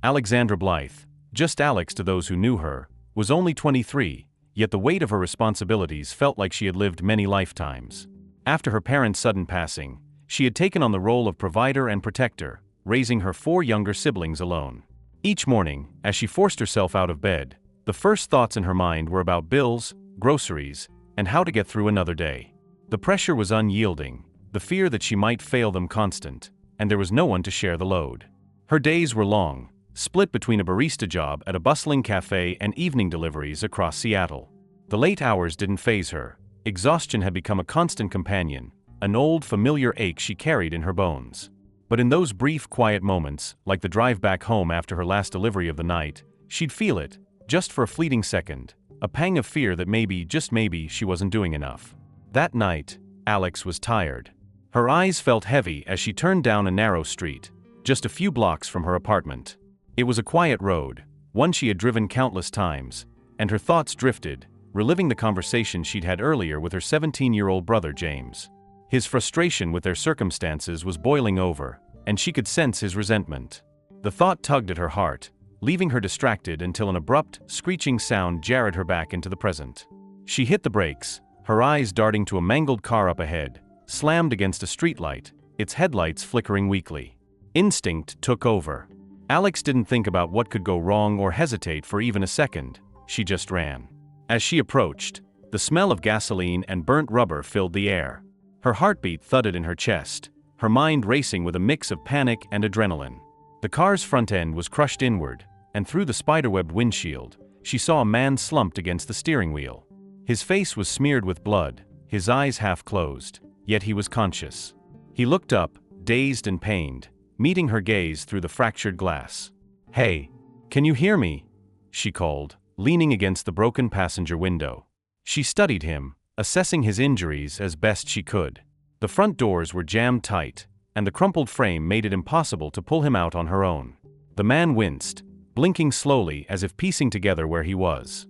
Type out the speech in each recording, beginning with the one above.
Alexandra Blythe, just Alex to those who knew her, was only 23, yet the weight of her responsibilities felt like she had lived many lifetimes. After her parents' sudden passing, she had taken on the role of provider and protector, raising her 4 younger siblings alone. Each morning, as she forced herself out of bed, the first thoughts in her mind were about bills, groceries, and how to get through another day. The pressure was unyielding, the fear that she might fail them constant, and there was no one to share the load. Her days were long, split between a barista job at a bustling café and evening deliveries across Seattle. The late hours didn't faze her. Exhaustion had become a constant companion, an old familiar ache she carried in her bones. But in those brief quiet moments, like the drive back home after her last delivery of the night, she'd feel it, just for a fleeting second, a pang of fear that maybe, just maybe, she wasn't doing enough. That night, Alex was tired. Her eyes felt heavy as she turned down a narrow street, just a few blocks from her apartment. It was a quiet road, one she had driven countless times, and her thoughts drifted, reliving the conversation she'd had earlier with her 17-year-old brother James. His frustration with their circumstances was boiling over, and she could sense his resentment. The thought tugged at her heart, leaving her distracted until an abrupt, screeching sound jarred her back into the present. She hit the brakes, her eyes darting to a mangled car up ahead, slammed against a streetlight, its headlights flickering weakly. Instinct took over. Alex didn't think about what could go wrong or hesitate for even a second, she just ran. As she approached, the smell of gasoline and burnt rubber filled the air. Her heartbeat thudded in her chest, her mind racing with a mix of panic and adrenaline. The car's front end was crushed inward, and through the spiderwebbed windshield, she saw a man slumped against the steering wheel. His face was smeared with blood, his eyes half closed, yet he was conscious. He looked up, dazed and pained, meeting her gaze through the fractured glass. "Hey, can you hear me?" she called, leaning against the broken passenger window. She studied him, assessing his injuries as best she could. The front doors were jammed tight, and the crumpled frame made it impossible to pull him out on her own. The man winced, blinking slowly as if piecing together where he was.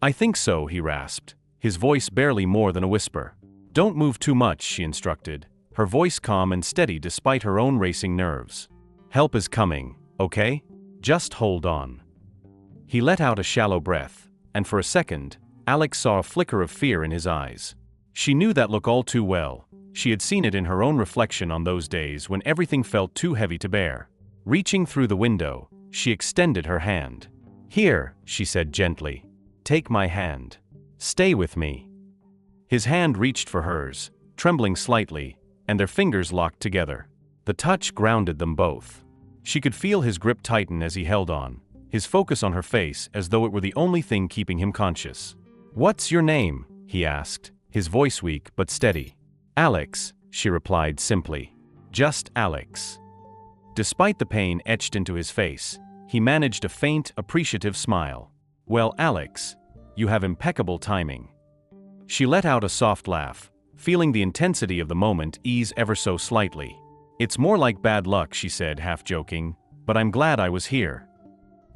"I think so," he rasped, his voice barely more than a whisper. "Don't move too much," she instructed, her voice calm and steady despite her own racing nerves. "Help is coming, okay? Just hold on." He let out a shallow breath, and for a second, Alex saw a flicker of fear in his eyes. She knew that look all too well. She had seen it in her own reflection on those days when everything felt too heavy to bear. Reaching through the window, she extended her hand. "Here," she said gently. "Take my hand. Stay with me." His hand reached for hers, trembling slightly, and their fingers locked together. The touch grounded them both. She could feel his grip tighten as he held on, his focus on her face as though it were the only thing keeping him conscious. "What's your name?" he asked, his voice weak but steady. "Alex," she replied simply. "Just Alex." Despite the pain etched into his face, he managed a faint, appreciative smile. "Well, Alex, you have impeccable timing." She let out a soft laugh, feeling the intensity of the moment ease ever so slightly. "It's more like bad luck," she said, half joking, "but I'm glad I was here."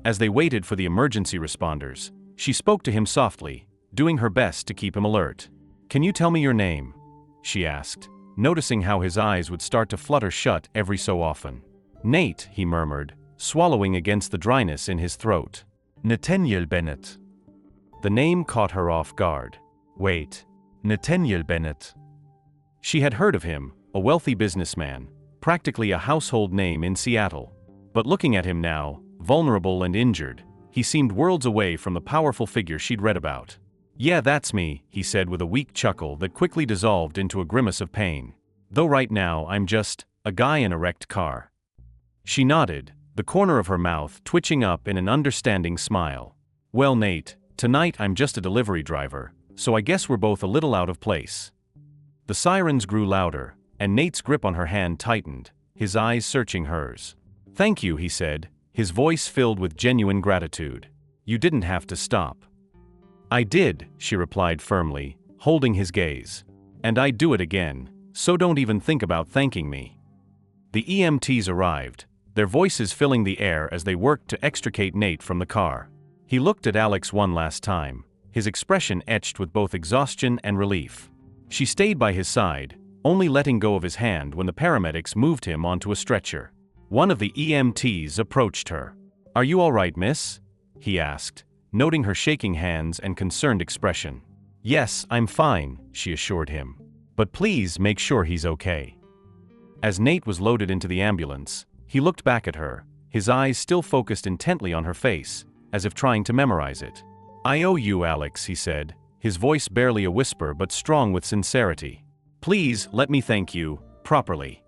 As they waited for the emergency responders, she spoke to him softly, doing her best to keep him alert. "Can you tell me your name?" she asked, noticing how his eyes would start to flutter shut every so often. "Nate," he murmured, swallowing against the dryness in his throat. "Nathaniel Bennett." The name caught her off guard. Wait, Nathaniel Bennett. She had heard of him, a wealthy businessman, practically a household name in Seattle. But looking at him now, vulnerable and injured, he seemed worlds away from the powerful figure she'd read about. "Yeah, that's me," he said with a weak chuckle that quickly dissolved into a grimace of pain. "Though right now I'm just a guy in a wrecked car." She nodded, the corner of her mouth twitching up in an understanding smile. "Well, Nate, tonight I'm just a delivery driver, so I guess we're both a little out of place." The sirens grew louder, and Nate's grip on her hand tightened, his eyes searching hers. "Thank you," he said, his voice filled with genuine gratitude. "You didn't have to stop." "I did," she replied firmly, holding his gaze. "And I'd do it again, so don't even think about thanking me." The EMTs arrived, their voices filling the air as they worked to extricate Nate from the car. He looked at Alex one last time, his expression etched with both exhaustion and relief. She stayed by his side, only letting go of his hand when the paramedics moved him onto a stretcher. One of the EMTs approached her. "Are you all right, miss?" he asked, noting her shaking hands and concerned expression. "Yes, I'm fine," she assured him. "But please make sure he's okay." As Nate was loaded into the ambulance, he looked back at her, his eyes still focused intently on her face, as if trying to memorize it. "I owe you, Alex," he said, his voice barely a whisper but strong with sincerity. "Please let me thank you, properly."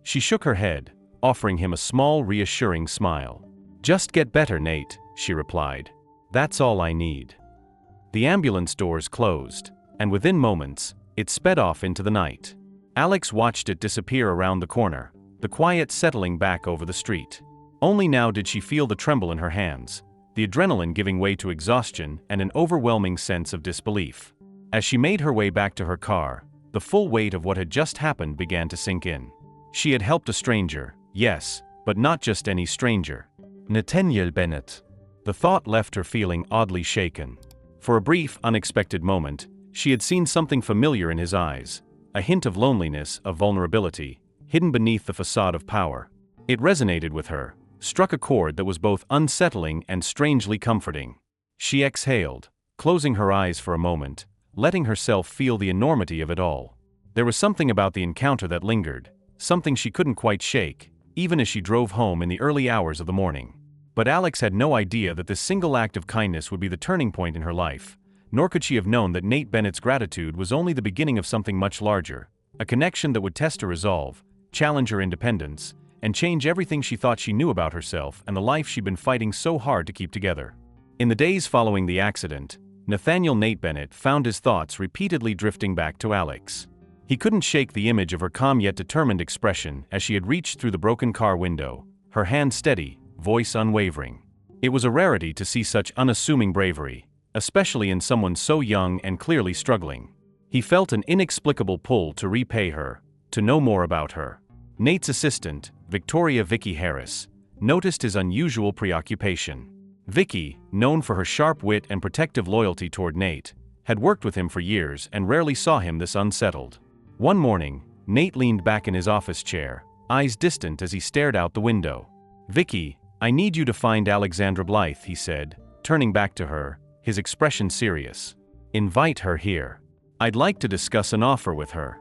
She shook her head, offering him a small, reassuring smile. "Just get better, Nate," she replied. "That's all I need." The ambulance doors closed, and within moments, it sped off into the night. Alex watched it disappear around the corner, the quiet settling back over the street. Only now did she feel the tremble in her hands, the adrenaline giving way to exhaustion and an overwhelming sense of disbelief. As she made her way back to her car, the full weight of what had just happened began to sink in. She had helped a stranger, yes, but not just any stranger. Nathaniel Bennett. The thought left her feeling oddly shaken. For a brief, unexpected moment, she had seen something familiar in his eyes, a hint of loneliness, of vulnerability, hidden beneath the facade of power. It resonated with her, struck a chord that was both unsettling and strangely comforting. She exhaled, closing her eyes for a moment, letting herself feel the enormity of it all. There was something about the encounter that lingered, something she couldn't quite shake, even as she drove home in the early hours of the morning. But Alex had no idea that this single act of kindness would be the turning point in her life, nor could she have known that Nate Bennett's gratitude was only the beginning of something much larger, a connection that would test her resolve, challenge her independence, and change everything she thought she knew about herself and the life she'd been fighting so hard to keep together. In the days following the accident, Nathaniel Nate Bennett found his thoughts repeatedly drifting back to Alex. He couldn't shake the image of her calm yet determined expression as she had reached through the broken car window, her hand steady, voice unwavering. It was a rarity to see such unassuming bravery, especially in someone so young and clearly struggling. He felt an inexplicable pull to repay her, to know more about her. Nate's assistant, Victoria Vicky Harris, noticed his unusual preoccupation. Vicky, known for her sharp wit and protective loyalty toward Nate, had worked with him for years and rarely saw him this unsettled. One morning, Nate leaned back in his office chair, eyes distant as he stared out the window. "Vicky, I need you to find Alexandra Blythe," he said, turning back to her, his expression serious. "Invite her here. I'd like to discuss an offer with her."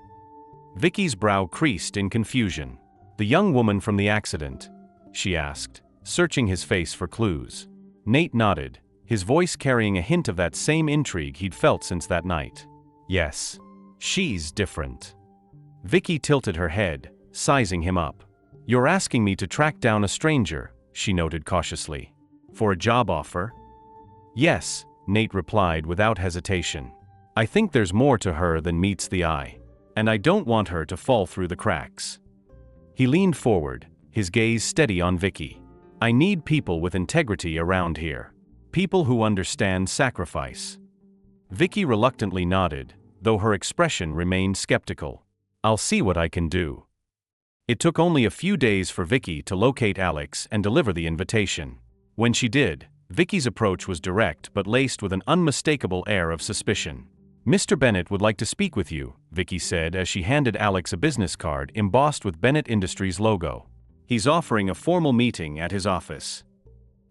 Vicky's brow creased in confusion. "The young woman from the accident?" she asked, searching his face for clues. Nate nodded, his voice carrying a hint of that same intrigue he'd felt since that night. "Yes. She's different." Vicky tilted her head, sizing him up. "You're asking me to track down a stranger," she noted cautiously. "For a job offer?" "Yes," Nate replied without hesitation. "I think there's more to her than meets the eye. And I don't want her to fall through the cracks." He leaned forward, his gaze steady on Vicky. "I need people with integrity around here. People who understand sacrifice." Vicky reluctantly nodded, though her expression remained skeptical. "I'll see what I can do." It took only a few days for Vicky to locate Alex and deliver the invitation. When she did, Vicky's approach was direct but laced with an unmistakable air of suspicion. "Mr. Bennett would like to speak with you," Vicky said as she handed Alex a business card embossed with Bennett Industries logo. "He's offering a formal meeting at his office."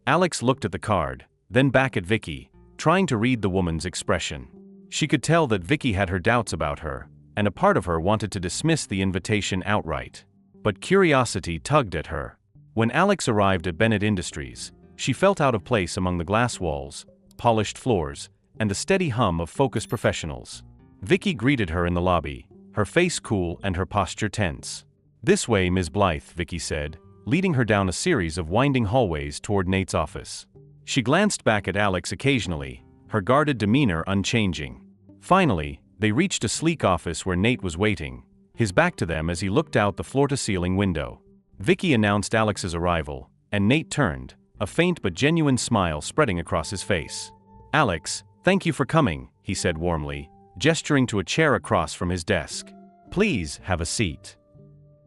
Alex looked at the card, then back at Vicky, trying to read the woman's expression. She could tell that Vicky had her doubts about her, and a part of her wanted to dismiss the invitation outright. But curiosity tugged at her. When Alex arrived at Bennett Industries, she felt out of place among the glass walls, polished floors, and the steady hum of focused professionals. Vicky greeted her in the lobby, her face cool and her posture tense. "This way, Ms. Blythe," Vicky said, leading her down a series of winding hallways toward Nate's office. She glanced back at Alex occasionally, her guarded demeanor unchanging. Finally, they reached a sleek office where Nate was waiting, his back to them as he looked out the floor-to-ceiling window. Vicky announced Alex's arrival, and Nate turned, a faint but genuine smile spreading across his face. "Alex, thank you for coming," he said warmly, gesturing to a chair across from his desk. "Please have a seat."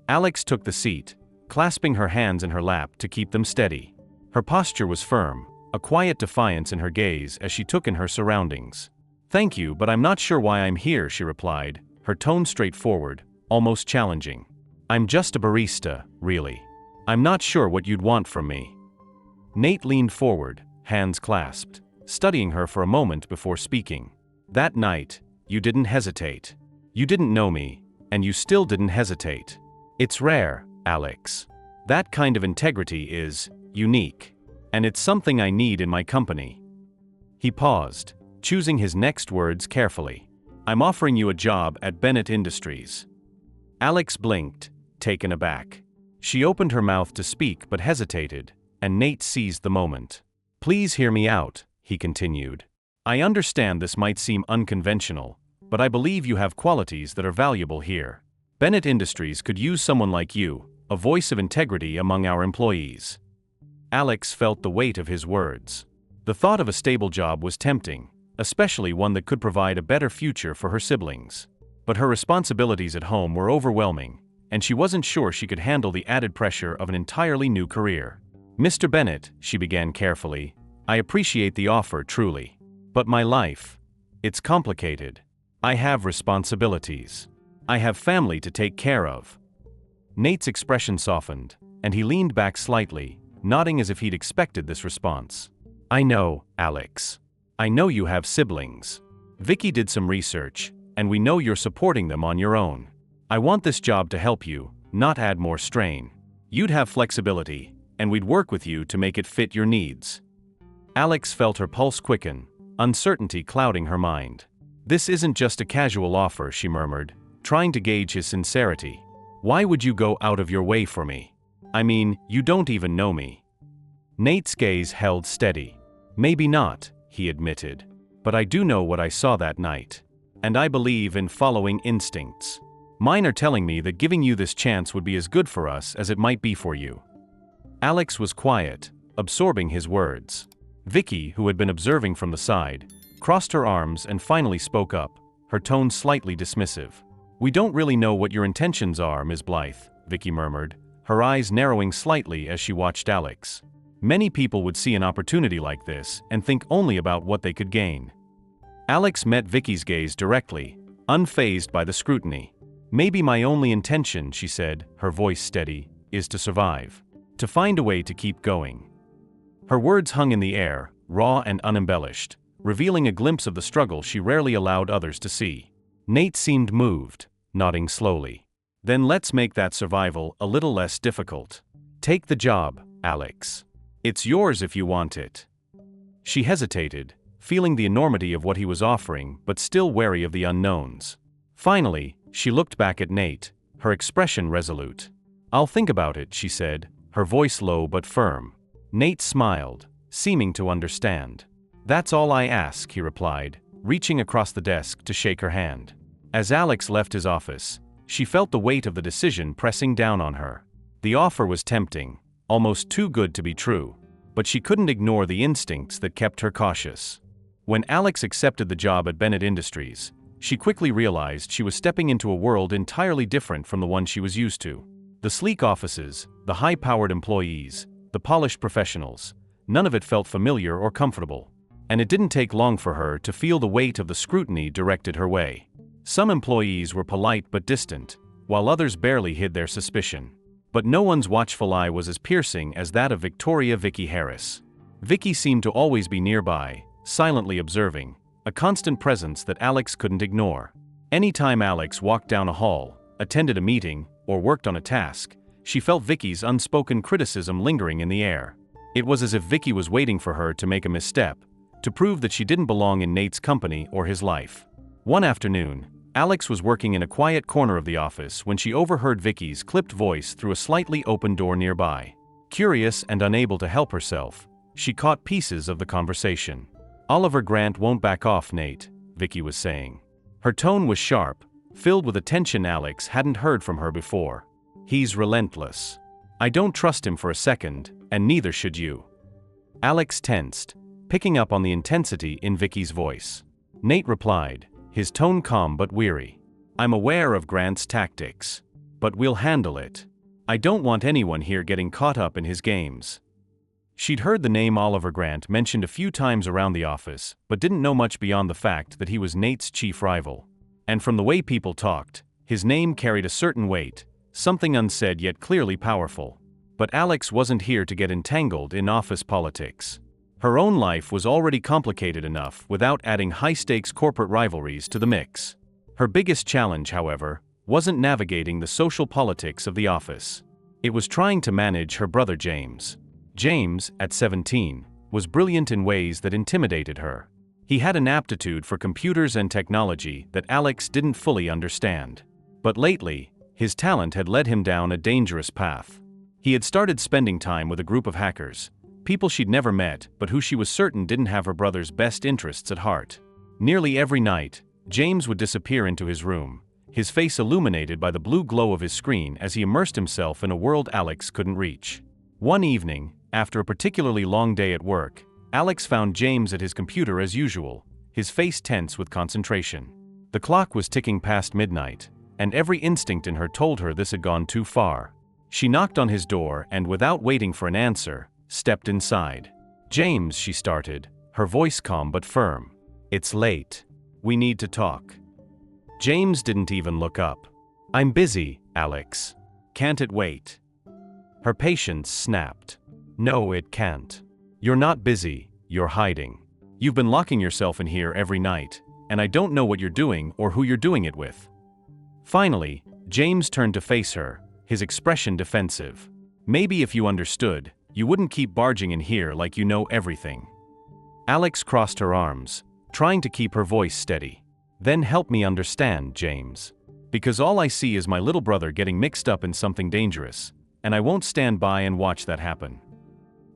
Alex took the seat, clasping her hands in her lap to keep them steady. Her posture was firm, a quiet defiance in her gaze as she took in her surroundings. "Thank you, but I'm not sure why I'm here," she replied, her tone straightforward, almost challenging. "I'm just a barista, really. I'm not sure what you'd want from me. Nate leaned forward, hands clasped, studying her for a moment before speaking. That night, you didn't hesitate. You didn't know me, and you still didn't hesitate. It's rare, Alex. That kind of integrity is unique. And it's something I need in my company. He paused, choosing his next words carefully. I'm offering you a job at Bennett Industries. Alex blinked, taken aback. She opened her mouth to speak but hesitated, and Nate seized the moment. Please hear me out, he continued. I understand this might seem unconventional, but I believe you have qualities that are valuable here. Bennett Industries could use someone like you, a voice of integrity among our employees. Alex felt the weight of his words. The thought of a stable job was tempting, especially one that could provide a better future for her siblings. But her responsibilities at home were overwhelming, and she wasn't sure she could handle the added pressure of an entirely new career. Mr. Bennett, she began carefully, I appreciate the offer truly. But my life, it's complicated. I have responsibilities. I have family to take care of. Nate's expression softened, and he leaned back slightly, nodding as if he'd expected this response. I know, Alex. I know you have siblings. Vicky did some research, and we know you're supporting them on your own. I want this job to help you, not add more strain. You'd have flexibility, and we'd work with you to make it fit your needs. Alex felt her pulse quicken, uncertainty clouding her mind. This isn't just a casual offer, she murmured, trying to gauge his sincerity. Why would you go out of your way for me? I mean, you don't even know me. Nate's gaze held steady. Maybe not, he admitted. But I do know what I saw that night. And I believe in following instincts. Mine are telling me that giving you this chance would be as good for us as it might be for you. Alex was quiet, absorbing his words. Vicky, who had been observing from the side, crossed her arms and finally spoke up, her tone slightly dismissive. We don't really know what your intentions are, Ms. Blythe, Vicky murmured, her eyes narrowing slightly as she watched Alex. Many people would see an opportunity like this and think only about what they could gain. Alex met Vicky's gaze directly, unfazed by the scrutiny. Maybe my only intention, she said, her voice steady, is to survive. To find a way to keep going. Her words hung in the air, raw and unembellished, revealing a glimpse of the struggle she rarely allowed others to see. Nate seemed moved, nodding slowly. Then let's make that survival a little less difficult. Take the job, Alex. It's yours if you want it. She hesitated, feeling the enormity of what he was offering but still wary of the unknowns. Finally, she looked back at Nate, her expression resolute. I'll think about it, she said, her voice low but firm. Nate smiled, seeming to understand. That's all I ask, he replied, reaching across the desk to shake her hand. As Alex left his office, she felt the weight of the decision pressing down on her. The offer was tempting, almost too good to be true, but she couldn't ignore the instincts that kept her cautious. When Alex accepted the job at Bennett Industries, she quickly realized she was stepping into a world entirely different from the one she was used to. The sleek offices, the high-powered employees, the polished professionals, none of it felt familiar or comfortable. And it didn't take long for her to feel the weight of the scrutiny directed her way. Some employees were polite but distant, while others barely hid their suspicion. But no one's watchful eye was as piercing as that of Vicky Harris. Vicky seemed to always be nearby, silently observing, a constant presence that Alex couldn't ignore. Anytime Alex walked down a hall, attended a meeting, or worked on a task, she felt Vicky's unspoken criticism lingering in the air. It was as if Vicky was waiting for her to make a misstep, to prove that she didn't belong in Nate's company or his life. One afternoon, Alex was working in a quiet corner of the office when she overheard Vicky's clipped voice through a slightly open door nearby. Curious and unable to help herself, she caught pieces of the conversation. Oliver Grant won't back off, Nate, Vicky was saying. Her tone was sharp, filled with a tension Alex hadn't heard from her before. He's relentless. I don't trust him for a second, and neither should you. Alex tensed, picking up on the intensity in Vicky's voice. Nate replied, his tone calm but weary. I'm aware of Grant's tactics. But we'll handle it. I don't want anyone here getting caught up in his games. She'd heard the name Oliver Grant mentioned a few times around the office, but didn't know much beyond the fact that he was Nate's chief rival. And from the way people talked, his name carried a certain weight, something unsaid yet clearly powerful. But Alex wasn't here to get entangled in office politics. Her own life was already complicated enough without adding high-stakes corporate rivalries to the mix. Her biggest challenge, however, wasn't navigating the social politics of the office. It was trying to manage her brother James. James, at 17, was brilliant in ways that intimidated her. He had an aptitude for computers and technology that Alex didn't fully understand. But lately, his talent had led him down a dangerous path. He had started spending time with a group of hackers, people she'd never met but who she was certain didn't have her brother's best interests at heart. Nearly every night, James would disappear into his room, his face illuminated by the blue glow of his screen as he immersed himself in a world Alex couldn't reach. One evening, after a particularly long day at work, Alex found James at his computer as usual, his face tense with concentration. The clock was ticking past midnight, and every instinct in her told her this had gone too far. She knocked on his door and, without waiting for an answer, stepped inside. "James," she started, her voice calm but firm. "It's late. We need to talk." James didn't even look up. "I'm busy, Alex. Can't it wait?" Her patience snapped. "No, it can't. You're not busy, you're hiding. You've been locking yourself in here every night, and I don't know what you're doing or who you're doing it with." Finally, James turned to face her, his expression defensive. "Maybe if you understood, you wouldn't keep barging in here like you know everything." Alex crossed her arms, trying to keep her voice steady. "Then help me understand, James. Because all I see is my little brother getting mixed up in something dangerous, and I won't stand by and watch that happen."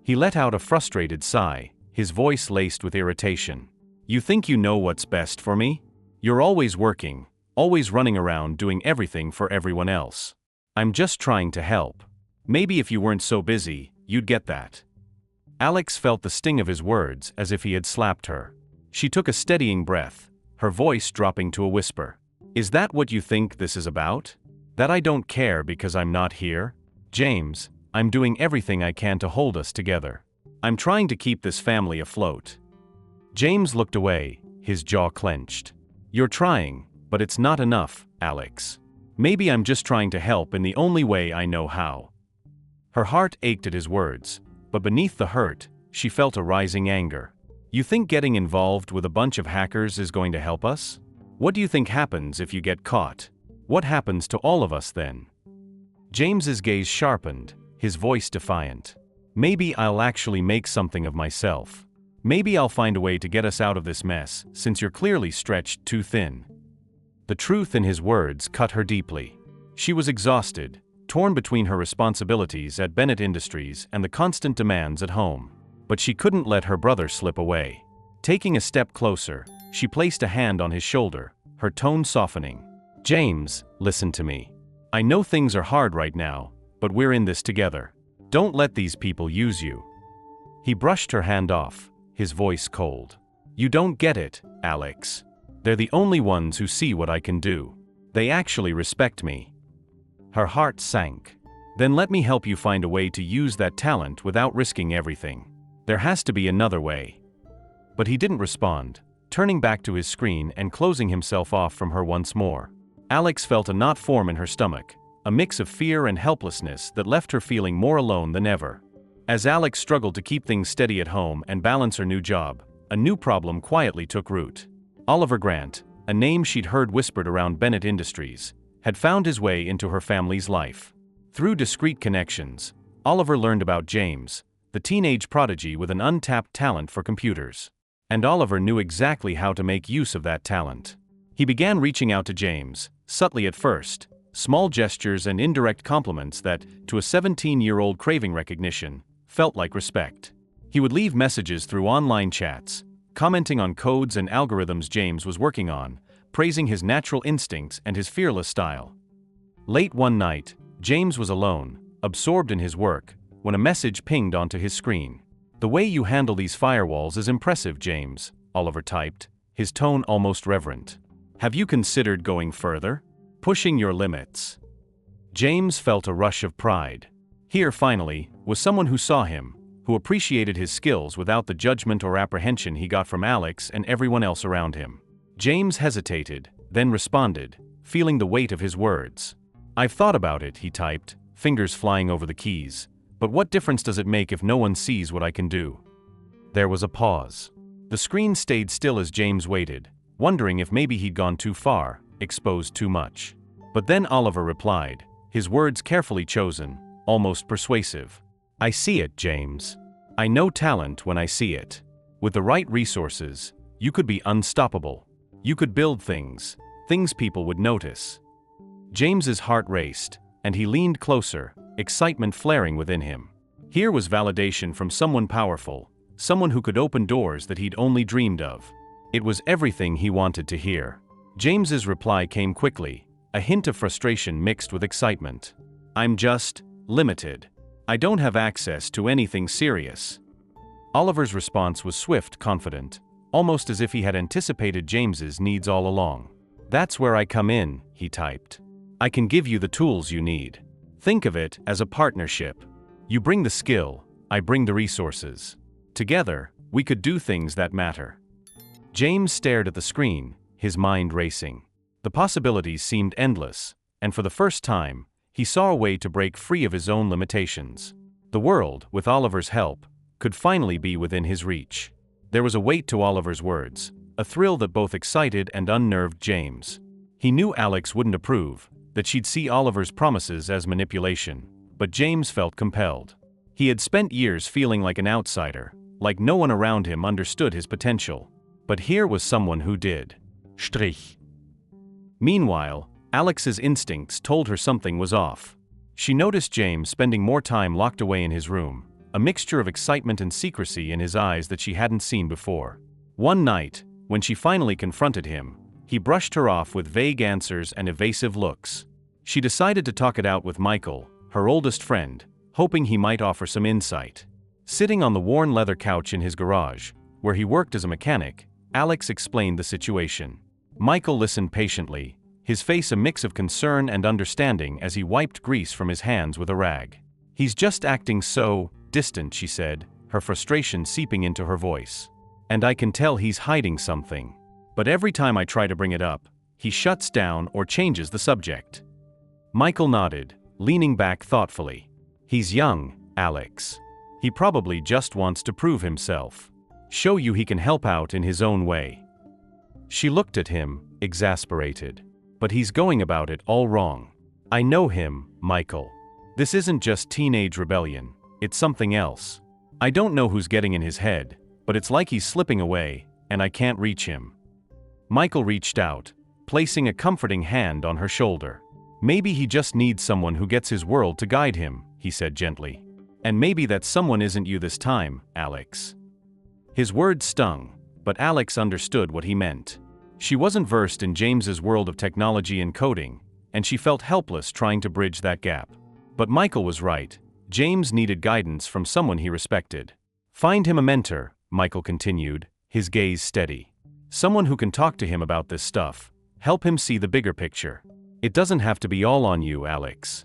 He let out a frustrated sigh, his voice laced with irritation. "You think you know what's best for me? You're always working, always running around doing everything for everyone else. I'm just trying to help. Maybe if you weren't so busy, you'd get that." Alex felt the sting of his words as if he had slapped her. She took a steadying breath, her voice dropping to a whisper. "Is that what you think this is about? That I don't care because I'm not here? James, I'm doing everything I can to hold us together. I'm trying to keep this family afloat." James looked away, his jaw clenched. "You're trying, but it's not enough, Alex. Maybe I'm just trying to help in the only way I know how." Her heart ached at his words, but beneath the hurt, she felt a rising anger. "You think getting involved with a bunch of hackers is going to help us? What do you think happens if you get caught? What happens to all of us then?" James's gaze sharpened, his voice defiant. "Maybe I'll actually make something of myself. Maybe I'll find a way to get us out of this mess, since you're clearly stretched too thin." The truth in his words cut her deeply. She was exhausted, torn between her responsibilities at Bennett Industries and the constant demands at home. But she couldn't let her brother slip away. Taking a step closer, she placed a hand on his shoulder, her tone softening. "James, listen to me. I know things are hard right now, but we're in this together. Don't let these people use you." He brushed her hand off, his voice cold. "You don't get it, Alex. They're the only ones who see what I can do. They actually respect me." Her heart sank. "Then let me help you find a way to use that talent without risking everything. There has to be another way." But he didn't respond, turning back to his screen and closing himself off from her once more. Alex felt a knot form in her stomach, a mix of fear and helplessness that left her feeling more alone than ever. As Alex struggled to keep things steady at home and balance her new job, a new problem quietly took root. Oliver Grant, a name she'd heard whispered around Bennett Industries, had found his way into her family's life. Through discreet connections, Oliver learned about James, the teenage prodigy with an untapped talent for computers. And Oliver knew exactly how to make use of that talent. He began reaching out to James, subtly at first, small gestures and indirect compliments that, to a 17-year-old craving recognition, felt like respect. He would leave messages through online chats, commenting on codes and algorithms James was working on, praising his natural instincts and his fearless style. Late one night, James was alone, absorbed in his work, when a message pinged onto his screen. "The way you handle these firewalls is impressive, James," Oliver typed, his tone almost reverent. "Have you considered going further? Pushing your limits?" James felt a rush of pride. Here, finally, was someone who saw him, who appreciated his skills without the judgment or apprehension he got from Alex and everyone else around him. James hesitated, then responded, feeling the weight of his words. "I've thought about it," he typed, fingers flying over the keys, But what difference does it make if no one sees what I can do? There was a pause. The screen stayed still as James waited, wondering if maybe he'd gone too far, exposed too much. But then Oliver replied, his words carefully chosen, almost persuasive. I see it, James. I know talent when I see it. With the right resources, you could be unstoppable. You could build things people would notice. James's heart raced, and he leaned closer, excitement flaring within him. Here was validation from someone powerful, someone who could open doors that he'd only dreamed of. It was everything he wanted to hear. James's reply came quickly, a hint of frustration mixed with excitement. I'm just limited. I don't have access to anything serious. Oliver's response was swift, confident, almost as if he had anticipated James's needs all along. That's where I come in, he typed. I can give you the tools you need. Think of it as a partnership. You bring the skill, I bring the resources. Together, we could do things that matter. James stared at the screen, his mind racing. The possibilities seemed endless, and for the first time, he saw a way to break free of his own limitations. The world, with Oliver's help, could finally be within his reach. There was a weight to Oliver's words, a thrill that both excited and unnerved James. He knew Alex wouldn't approve, that she'd see Oliver's promises as manipulation, but James felt compelled. He had spent years feeling like an outsider, like no one around him understood his potential. But here was someone who did. Strich. Meanwhile, Alex's instincts told her something was off. She noticed James spending more time locked away in his room, a mixture of excitement and secrecy in his eyes that she hadn't seen before. One night, when she finally confronted him, he brushed her off with vague answers and evasive looks. She decided to talk it out with Michael, her oldest friend, hoping he might offer some insight. Sitting on the worn leather couch in his garage, where he worked as a mechanic, Alex explained the situation. Michael listened patiently, his face a mix of concern and understanding as he wiped grease from his hands with a rag. He's just acting so distant, she said, her frustration seeping into her voice. And I can tell he's hiding something. But every time I try to bring it up, he shuts down or changes the subject. Michael nodded, leaning back thoughtfully. He's young, Alex. He probably just wants to prove himself. Show you he can help out in his own way. She looked at him, exasperated. But he's going about it all wrong. I know him, Michael. This isn't just teenage rebellion, it's something else. I don't know who's getting in his head, but it's like he's slipping away, and I can't reach him. Michael reached out, placing a comforting hand on her shoulder. Maybe he just needs someone who gets his world to guide him, he said gently. And maybe that someone isn't you this time, Alex. His words stung, but Alex understood what he meant. She wasn't versed in James's world of technology and coding, and she felt helpless trying to bridge that gap. But Michael was right. James needed guidance from someone he respected. Find him a mentor, Michael continued, his gaze steady. Someone who can talk to him about this stuff, help him see the bigger picture. It doesn't have to be all on you, Alex.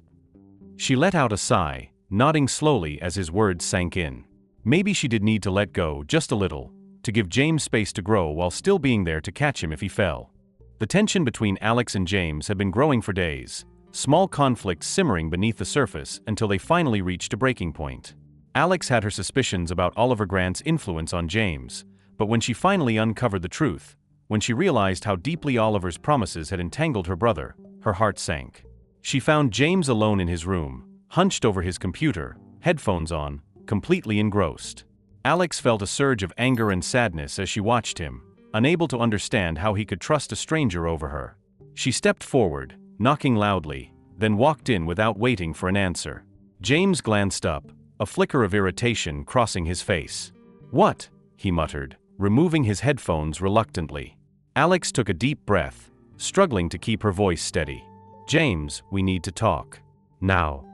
She let out a sigh, nodding slowly as his words sank in. Maybe she did need to let go just a little, to give James space to grow while still being there to catch him if he fell. The tension between Alex and James had been growing for days, small conflicts simmering beneath the surface until they finally reached a breaking point. Alex had her suspicions about Oliver Grant's influence on James, but when she finally uncovered the truth, when she realized how deeply Oliver's promises had entangled her brother, her heart sank. She found James alone in his room, hunched over his computer, headphones on, completely engrossed. Alex felt a surge of anger and sadness as she watched him, unable to understand how he could trust a stranger over her. She stepped forward, knocking loudly, then walked in without waiting for an answer. James glanced up, a flicker of irritation crossing his face. "What?" he muttered, removing his headphones reluctantly. Alex took a deep breath, struggling to keep her voice steady. "James, we need to talk. Now."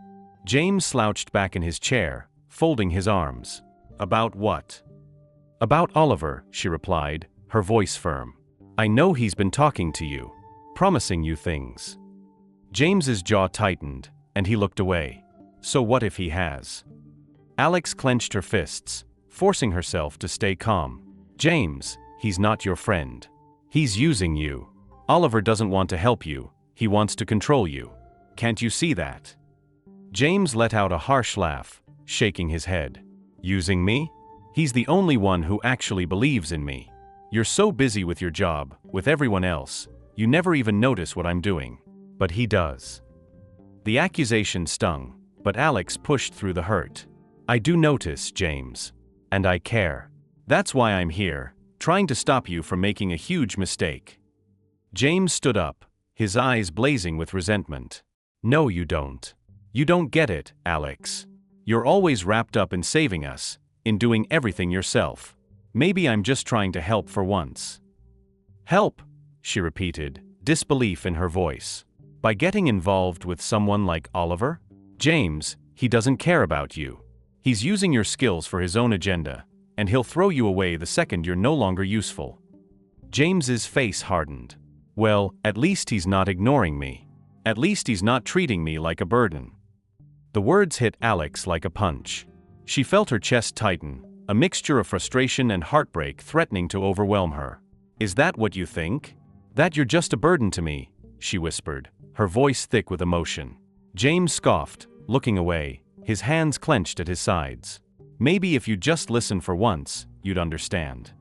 James slouched back in his chair, folding his arms. "About what?" "About Oliver," she replied, her voice firm. "I know he's been talking to you, promising you things." James's jaw tightened, and he looked away. "So what if he has?" Alex clenched her fists, forcing herself to stay calm. "James, he's not your friend. He's using you. Oliver doesn't want to help you, he wants to control you. Can't you see that?" James let out a harsh laugh, shaking his head. Using me? He's the only one who actually believes in me. You're so busy with your job, with everyone else, you never even notice what I'm doing. But he does. The accusation stung, but Alex pushed through the hurt. I do notice, James. And I care. That's why I'm here, trying to stop you from making a huge mistake. James stood up, his eyes blazing with resentment. No, you don't. You don't get it, Alex. You're always wrapped up in saving us, in doing everything yourself. Maybe I'm just trying to help for once. Help, she repeated, disbelief in her voice. By getting involved with someone like Oliver? James, he doesn't care about you. He's using your skills for his own agenda, and he'll throw you away the second you're no longer useful. James's face hardened. Well, at least he's not ignoring me. At least he's not treating me like a burden. The words hit Alex like a punch. She felt her chest tighten, a mixture of frustration and heartbreak threatening to overwhelm her. Is that what you think? That you're just a burden to me, she whispered, her voice thick with emotion. James scoffed, looking away, his hands clenched at his sides. Maybe if you'd just listen for once, you'd understand.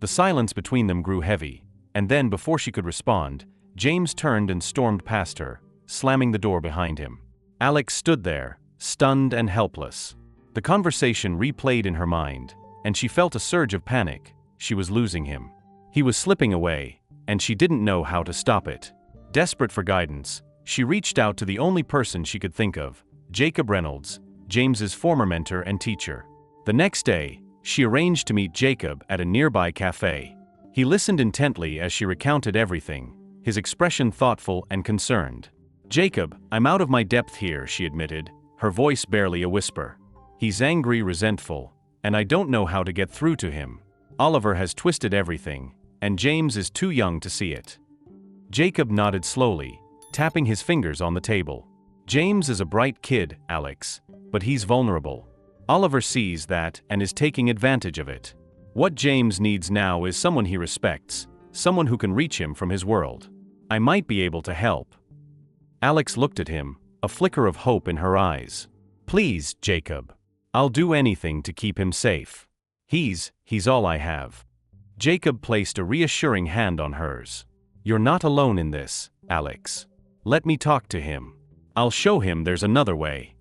The silence between them grew heavy, and then before she could respond, James turned and stormed past her, slamming the door behind him. Alex stood there, stunned and helpless. The conversation replayed in her mind, and she felt a surge of panic. She was losing him. He was slipping away, and she didn't know how to stop it. Desperate for guidance, she reached out to the only person she could think of, Jacob Reynolds, James's former mentor and teacher. The next day, she arranged to meet Jacob at a nearby café. He listened intently as she recounted everything, his expression thoughtful and concerned. Jacob, I'm out of my depth here, she admitted, her voice barely a whisper. He's angry, resentful, and I don't know how to get through to him. Oliver has twisted everything, and James is too young to see it. Jacob nodded slowly, tapping his fingers on the table. James is a bright kid, Alex, but he's vulnerable. Oliver sees that and is taking advantage of it. What James needs now is someone he respects, someone who can reach him from his world. I might be able to help. Alex looked at him, a flicker of hope in her eyes. Please, Jacob. I'll do anything to keep him safe. He's all I have. Jacob placed a reassuring hand on hers. You're not alone in this, Alex. Let me talk to him. I'll show him there's another way.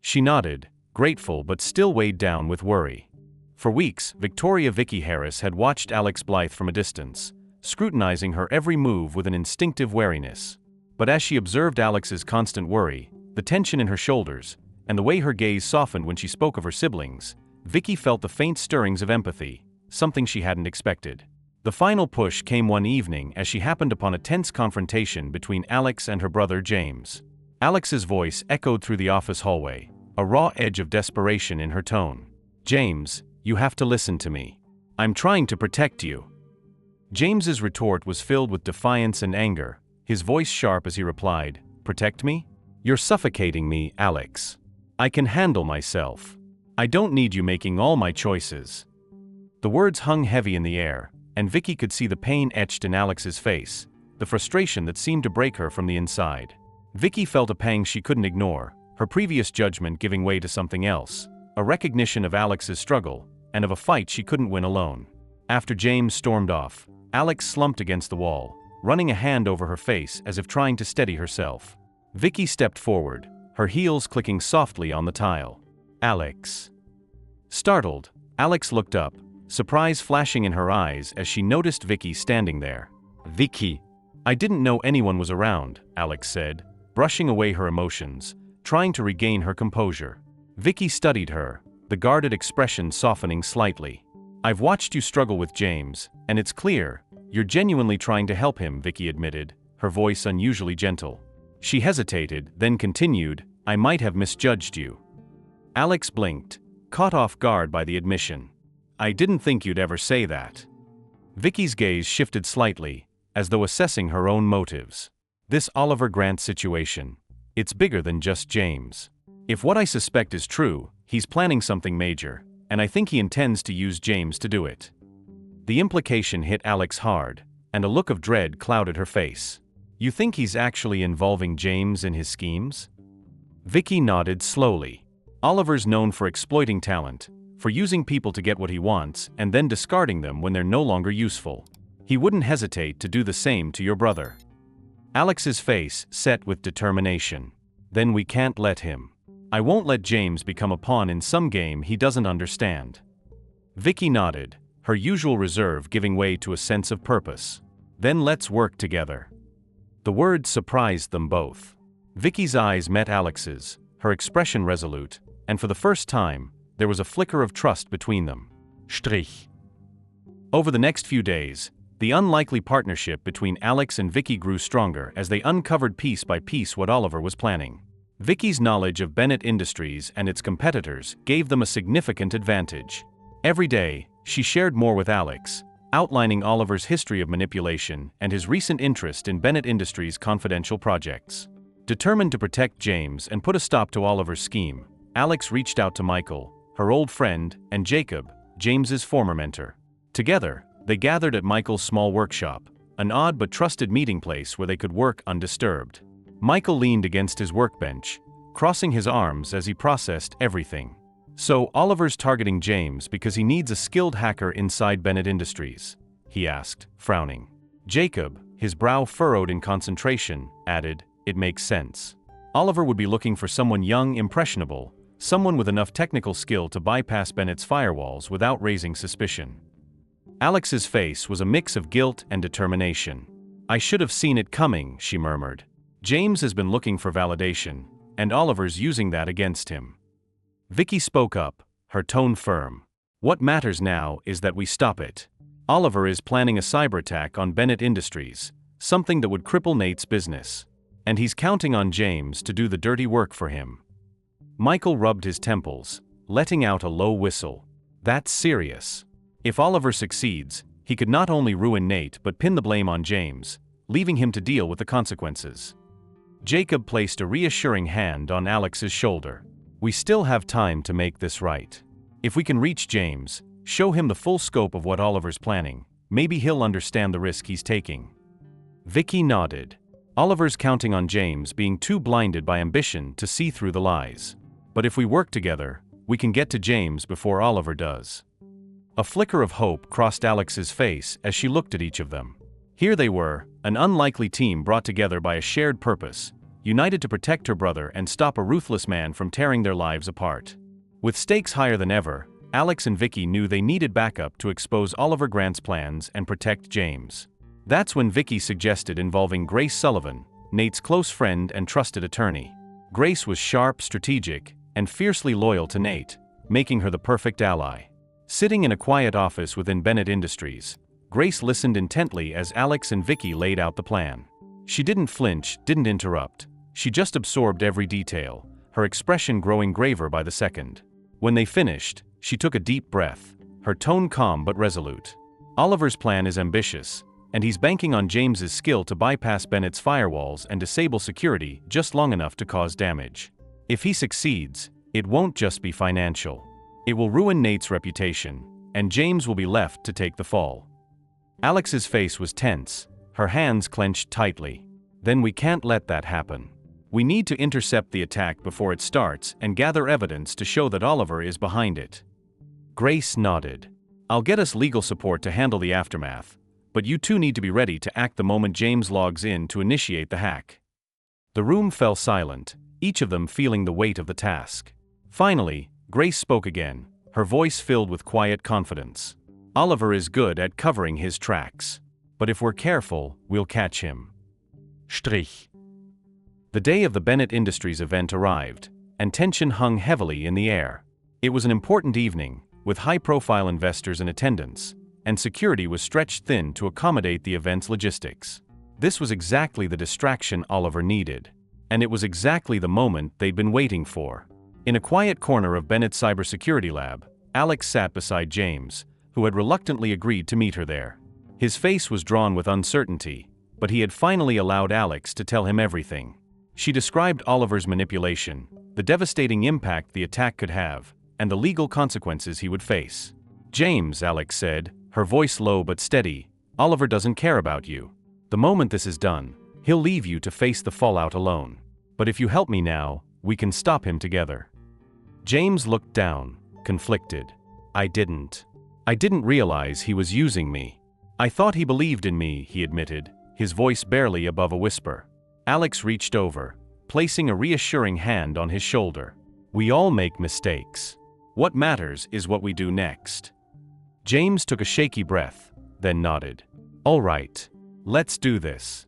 She nodded, grateful but still weighed down with worry. For weeks, Victoria Vicky Harris had watched Alex Blythe from a distance, scrutinizing her every move with an instinctive wariness. But as she observed Alex's constant worry, the tension in her shoulders, and the way her gaze softened when she spoke of her siblings, Vicky felt the faint stirrings of empathy, something she hadn't expected. The final push came one evening as she happened upon a tense confrontation between Alex and her brother James. Alex's voice echoed through the office hallway, a raw edge of desperation in her tone. James, you have to listen to me. I'm trying to protect you. James's retort was filled with defiance and anger, his voice sharp as he replied, Protect me? You're suffocating me, Alex. I can handle myself. I don't need you making all my choices. The words hung heavy in the air, and Vicky could see the pain etched in Alex's face, the frustration that seemed to break her from the inside. Vicky felt a pang she couldn't ignore, her previous judgment giving way to something else, a recognition of Alex's struggle, and of a fight she couldn't win alone. After James stormed off, Alex slumped against the wall, running a hand over her face as if trying to steady herself. Vicky stepped forward, her heels clicking softly on the tile. Alex. Startled, Alex looked up, surprise flashing in her eyes as she noticed Vicky standing there. Vicky. I didn't know anyone was around, Alex said, brushing away her emotions, trying to regain her composure. Vicky studied her, the guarded expression softening slightly. I've watched you struggle with James, and it's clear, you're genuinely trying to help him, Vicky admitted, her voice unusually gentle. She hesitated, then continued, I might have misjudged you. Alex blinked, caught off guard by the admission. I didn't think you'd ever say that. Vicky's gaze shifted slightly, as though assessing her own motives. This Oliver Grant situation. It's bigger than just James. If what I suspect is true, he's planning something major, and I think he intends to use James to do it. The implication hit Alex hard, and a look of dread clouded her face. You think he's actually involving James in his schemes? Vicky nodded slowly. Oliver's known for exploiting talent, for using people to get what he wants and then discarding them when they're no longer useful. He wouldn't hesitate to do the same to your brother. Alex's face set with determination. Then we can't let him. I won't let James become a pawn in some game he doesn't understand. Vicky nodded, her usual reserve giving way to a sense of purpose. Then let's work together. The words surprised them both. Vicky's eyes met Alex's, her expression resolute, and for the first time, there was a flicker of trust between them. Strich. Over the next few days, the unlikely partnership between Alex and Vicky grew stronger as they uncovered piece by piece what Oliver was planning. Vicky's knowledge of Bennett Industries and its competitors gave them a significant advantage. Every day, she shared more with Alex, outlining Oliver's history of manipulation and his recent interest in Bennett Industries' confidential projects. Determined to protect James and put a stop to Oliver's scheme, Alex reached out to Michael, her old friend, and Jacob, James's former mentor. Together, they gathered at Michael's small workshop, an odd but trusted meeting place where they could work undisturbed. Michael leaned against his workbench, crossing his arms as he processed everything. So, Oliver's targeting James because he needs a skilled hacker inside Bennett Industries? He asked, frowning. Jacob, his brow furrowed in concentration, added, it makes sense. Oliver would be looking for someone young, impressionable, someone with enough technical skill to bypass Bennett's firewalls without raising suspicion. Alex's face was a mix of guilt and determination. I should have seen it coming, she murmured. James has been looking for validation, and Oliver's using that against him. Vicky spoke up, her tone firm. What matters now is that we stop it. Oliver is planning a cyber attack on Bennett Industries, something that would cripple Nate's business. And he's counting on James to do the dirty work for him. Michael rubbed his temples, letting out a low whistle. That's serious. If Oliver succeeds, he could not only ruin Nate but pin the blame on James, leaving him to deal with the consequences. Jacob placed a reassuring hand on Alex's shoulder. We still have time to make this right. If we can reach James, show him the full scope of what Oliver's planning, maybe he'll understand the risk he's taking. Vicky nodded. Oliver's counting on James being too blinded by ambition to see through the lies. But if we work together, we can get to James before Oliver does. A flicker of hope crossed Alex's face as she looked at each of them. Here they were, an unlikely team brought together by a shared purpose, united to protect her brother and stop a ruthless man from tearing their lives apart. With stakes higher than ever, Alex and Vicky knew they needed backup to expose Oliver Grant's plans and protect James. That's when Vicky suggested involving Grace Sullivan, Nate's close friend and trusted attorney. Grace was sharp, strategic, and fiercely loyal to Nate, making her the perfect ally. Sitting in a quiet office within Bennett Industries, Grace listened intently as Alex and Vicky laid out the plan. She didn't flinch, didn't interrupt. She just absorbed every detail, her expression growing graver by the second. When they finished, she took a deep breath, her tone calm but resolute. Oliver's plan is ambitious, and he's banking on James's skill to bypass Bennett's firewalls and disable security just long enough to cause damage. If he succeeds, it won't just be financial. It will ruin Nate's reputation, and James will be left to take the fall. Alex's face was tense, her hands clenched tightly. Then we can't let that happen. We need to intercept the attack before it starts and gather evidence to show that Oliver is behind it. Grace nodded. I'll get us legal support to handle the aftermath, but you two need to be ready to act the moment James logs in to initiate the hack. The room fell silent, each of them feeling the weight of the task. Finally, Grace spoke again, her voice filled with quiet confidence. Oliver is good at covering his tracks. But if we're careful, we'll catch him. Strich. The day of the Bennett Industries event arrived, and tension hung heavily in the air. It was an important evening, with high-profile investors in attendance, and security was stretched thin to accommodate the event's logistics. This was exactly the distraction Oliver needed. And it was exactly the moment they'd been waiting for. In a quiet corner of Bennett's cybersecurity lab, Alex sat beside James, who had reluctantly agreed to meet her there. His face was drawn with uncertainty, but he had finally allowed Alex to tell him everything. She described Oliver's manipulation, the devastating impact the attack could have, and the legal consequences he would face. James, Alex said, her voice low but steady, Oliver doesn't care about you. The moment this is done, he'll leave you to face the fallout alone. But if you help me now, we can stop him together. James looked down, conflicted. I didn't realize he was using me. I thought he believed in me, he admitted, his voice barely above a whisper. Alex reached over, placing a reassuring hand on his shoulder. We all make mistakes. What matters is what we do next. James took a shaky breath, then nodded. All right, let's do this.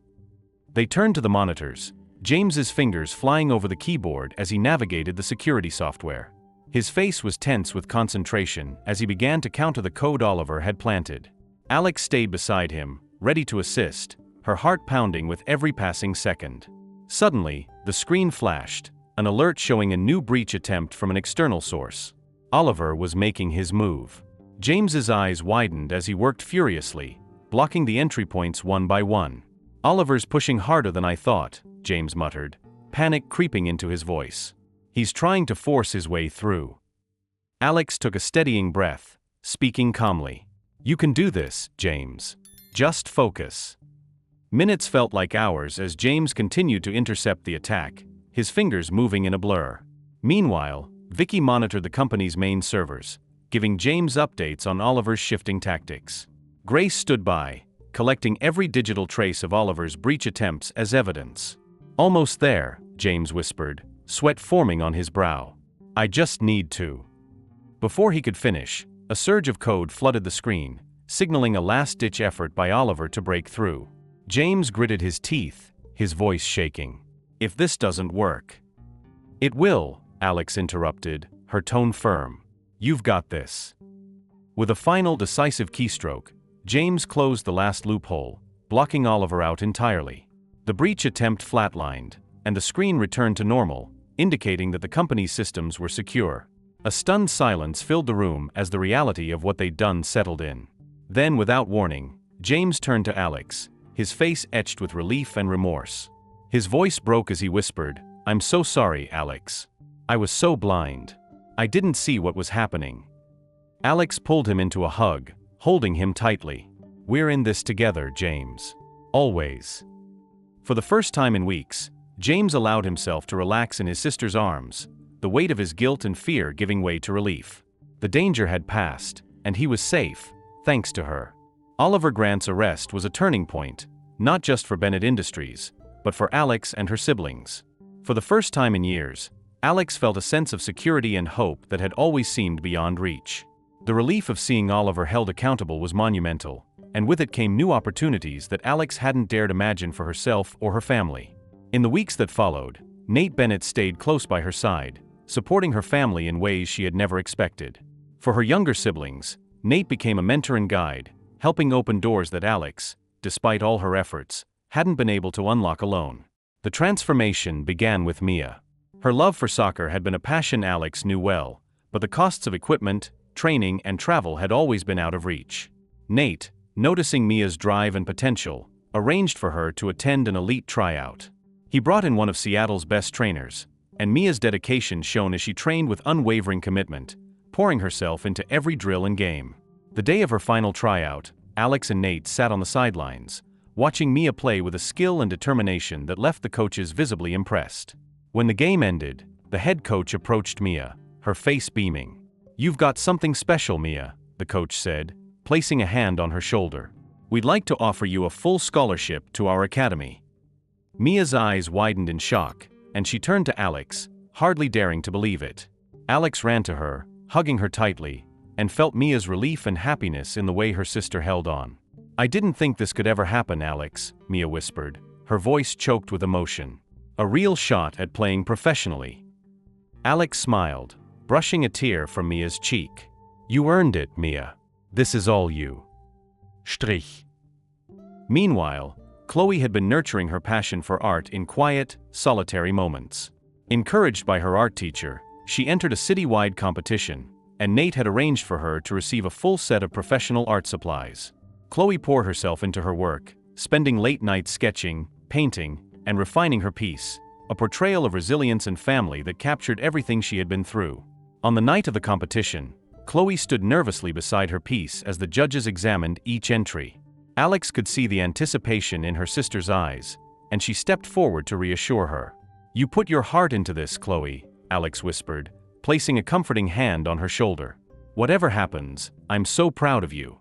They turned to the monitors, James's fingers flying over the keyboard as he navigated the security software. His face was tense with concentration as he began to counter the code Oliver had planted. Alex stayed beside him, ready to assist, her heart pounding with every passing second. Suddenly, the screen flashed, an alert showing a new breach attempt from an external source. Oliver was making his move. James's eyes widened as he worked furiously, blocking the entry points one by one. Oliver's pushing harder than I thought, James muttered, panic creeping into his voice. He's trying to force his way through. Alex took a steadying breath, speaking calmly. You can do this, James. Just focus. Minutes felt like hours as James continued to intercept the attack, his fingers moving in a blur. Meanwhile, Vicky monitored the company's main servers, giving James updates on Oliver's shifting tactics. Grace stood by, collecting every digital trace of Oliver's breach attempts as evidence. Almost there, James whispered, sweat forming on his brow. I just need to. Before he could finish, a surge of code flooded the screen, signaling a last-ditch effort by Oliver to break through. James gritted his teeth, his voice shaking. If this doesn't work. It will, Alex interrupted, her tone firm. You've got this. With a final decisive keystroke, James closed the last loophole, blocking Oliver out entirely. The breach attempt flatlined, and the screen returned to normal, indicating that the company's systems were secure. A stunned silence filled the room as the reality of what they'd done settled in. Then, without warning, James turned to Alex, his face etched with relief and remorse. His voice broke as he whispered, I'm so sorry, Alex. I was so blind. I didn't see what was happening. Alex pulled him into a hug, holding him tightly. We're in this together, James. Always. For the first time in weeks, James allowed himself to relax in his sister's arms, the weight of his guilt and fear giving way to relief. The danger had passed, and he was safe, thanks to her. Oliver Grant's arrest was a turning point, not just for Bennett Industries, but for Alex and her siblings. For the first time in years, Alex felt a sense of security and hope that had always seemed beyond reach. The relief of seeing Oliver held accountable was monumental, and with it came new opportunities that Alex hadn't dared imagine for herself or her family. In the weeks that followed, Nate Bennett stayed close by her side, supporting her family in ways she had never expected. For her younger siblings, Nate became a mentor and guide, helping open doors that Alex, despite all her efforts, hadn't been able to unlock alone. The transformation began with Mia. Her love for soccer had been a passion Alex knew well, but the costs of equipment, training, and travel had always been out of reach. Nate, noticing Mia's drive and potential, arranged for her to attend an elite tryout. He brought in one of Seattle's best trainers, and Mia's dedication shone as she trained with unwavering commitment, pouring herself into every drill and game. The day of her final tryout, Alex and Nate sat on the sidelines, watching Mia play with a skill and determination that left the coaches visibly impressed. When the game ended, the head coach approached Mia, her face beaming. You've got something special, Mia, the coach said, placing a hand on her shoulder. We'd like to offer you a full scholarship to our academy. Mia's eyes widened in shock, and she turned to Alex, hardly daring to believe it. Alex ran to her, hugging her tightly, and felt Mia's relief and happiness in the way her sister held on. I didn't think this could ever happen, Alex, Mia whispered, her voice choked with emotion. A real shot at playing professionally. Alex smiled, brushing a tear from Mia's cheek. You earned it, Mia. This is all you. Strich. Meanwhile, Chloe had been nurturing her passion for art in quiet, solitary moments. Encouraged by her art teacher, she entered a citywide competition, and Nate had arranged for her to receive a full set of professional art supplies. Chloe poured herself into her work, spending late nights sketching, painting, and refining her piece, a portrayal of resilience and family that captured everything she had been through. On the night of the competition, Chloe stood nervously beside her piece as the judges examined each entry. Alex could see the anticipation in her sister's eyes, and she stepped forward to reassure her. You put your heart into this, Chloe, Alex whispered, placing a comforting hand on her shoulder. "Whatever happens, I'm so proud of you."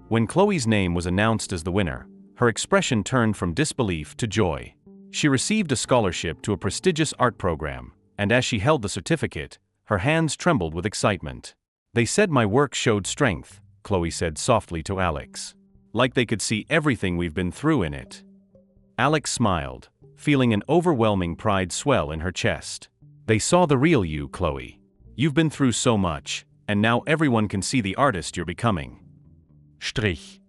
When Chloe's name was announced as the winner, her expression turned from disbelief to joy. She received a scholarship to a prestigious art program, and as she held the certificate, her hands trembled with excitement. "They said my work showed strength," Chloe said softly to Alex. "Like they could see everything we've been through in it." Alex smiled, feeling an overwhelming pride swell in her chest. "They saw the real you, Chloe. You've been through so much, and now everyone can see the artist you're becoming." Strich.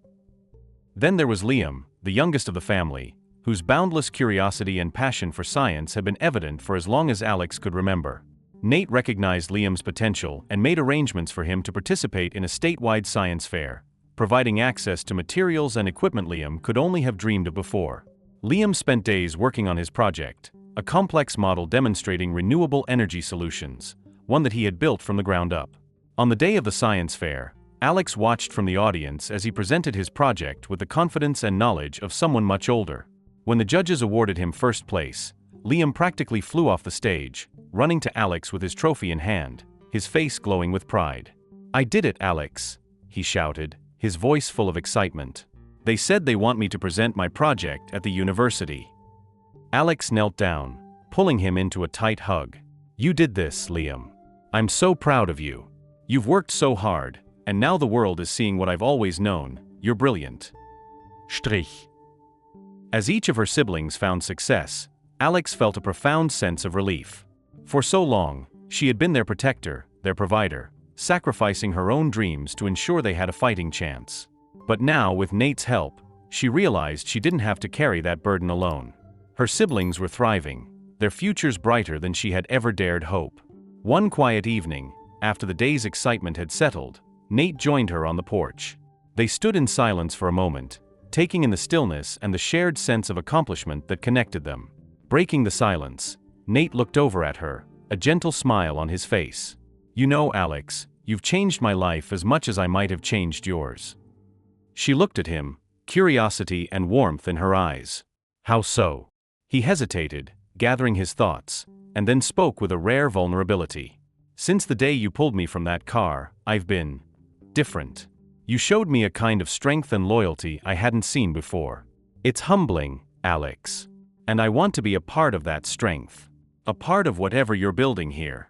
Then there was Liam, the youngest of the family, whose boundless curiosity and passion for science had been evident for as long as Alex could remember. Nate recognized Liam's potential and made arrangements for him to participate in a statewide science fair, providing access to materials and equipment Liam could only have dreamed of before. Liam spent days working on his project, a complex model demonstrating renewable energy solutions, one that he had built from the ground up. On the day of the science fair, Alex watched from the audience as he presented his project with the confidence and knowledge of someone much older. When the judges awarded him first place, Liam practically flew off the stage, running to Alex with his trophy in hand, his face glowing with pride. "I did it, Alex," he shouted, his voice full of excitement. "They said they want me to present my project at the university." Alex knelt down, pulling him into a tight hug. "You did this, Liam. I'm so proud of you. You've worked so hard, and now the world is seeing what I've always known: you're brilliant." Strich. As each of her siblings found success, Alex felt a profound sense of relief. For so long, she had been their protector, their provider, sacrificing her own dreams to ensure they had a fighting chance. But now, with Nate's help, she realized she didn't have to carry that burden alone. Her siblings were thriving, their futures brighter than she had ever dared hope. One quiet evening, after the day's excitement had settled, Nate joined her on the porch. They stood in silence for a moment, taking in the stillness and the shared sense of accomplishment that connected them. Breaking the silence, Nate looked over at her, a gentle smile on his face. "You know, Alex, you've changed my life as much as I might have changed yours." She looked at him, curiosity and warmth in her eyes. "How so?" He hesitated, gathering his thoughts, and then spoke with a rare vulnerability. "Since the day you pulled me from that car, I've been different. You showed me a kind of strength and loyalty I hadn't seen before. It's humbling, Alex. And I want to be a part of that strength. A part of whatever you're building here."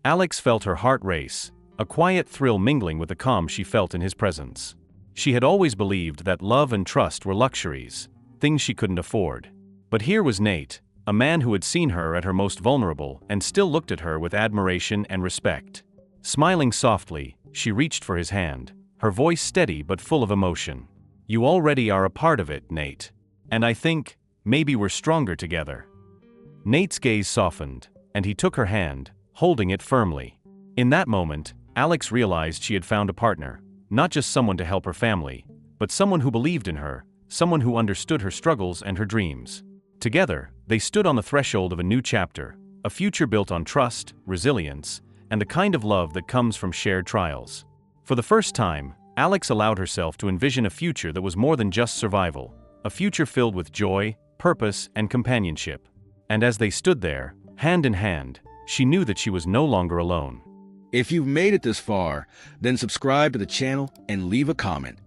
Alex felt her heart race, a quiet thrill mingling with the calm she felt in his presence. She had always believed that love and trust were luxuries, things she couldn't afford. But here was Nate, a man who had seen her at her most vulnerable and still looked at her with admiration and respect. Smiling softly, she reached for his hand, her voice steady but full of emotion. "You already are a part of it, Nate. And I think, maybe we're stronger together." Nate's gaze softened, and he took her hand, holding it firmly. In that moment, Alex realized she had found a partner, not just someone to help her family, but someone who believed in her, someone who understood her struggles and her dreams. Together, they stood on the threshold of a new chapter, a future built on trust, resilience, and the kind of love that comes from shared trials. For the first time, Alex allowed herself to envision a future that was more than just survival, a future filled with joy, purpose, and companionship. And as they stood there, hand in hand, she knew that she was no longer alone. If you've made it this far, then subscribe to the channel and leave a comment.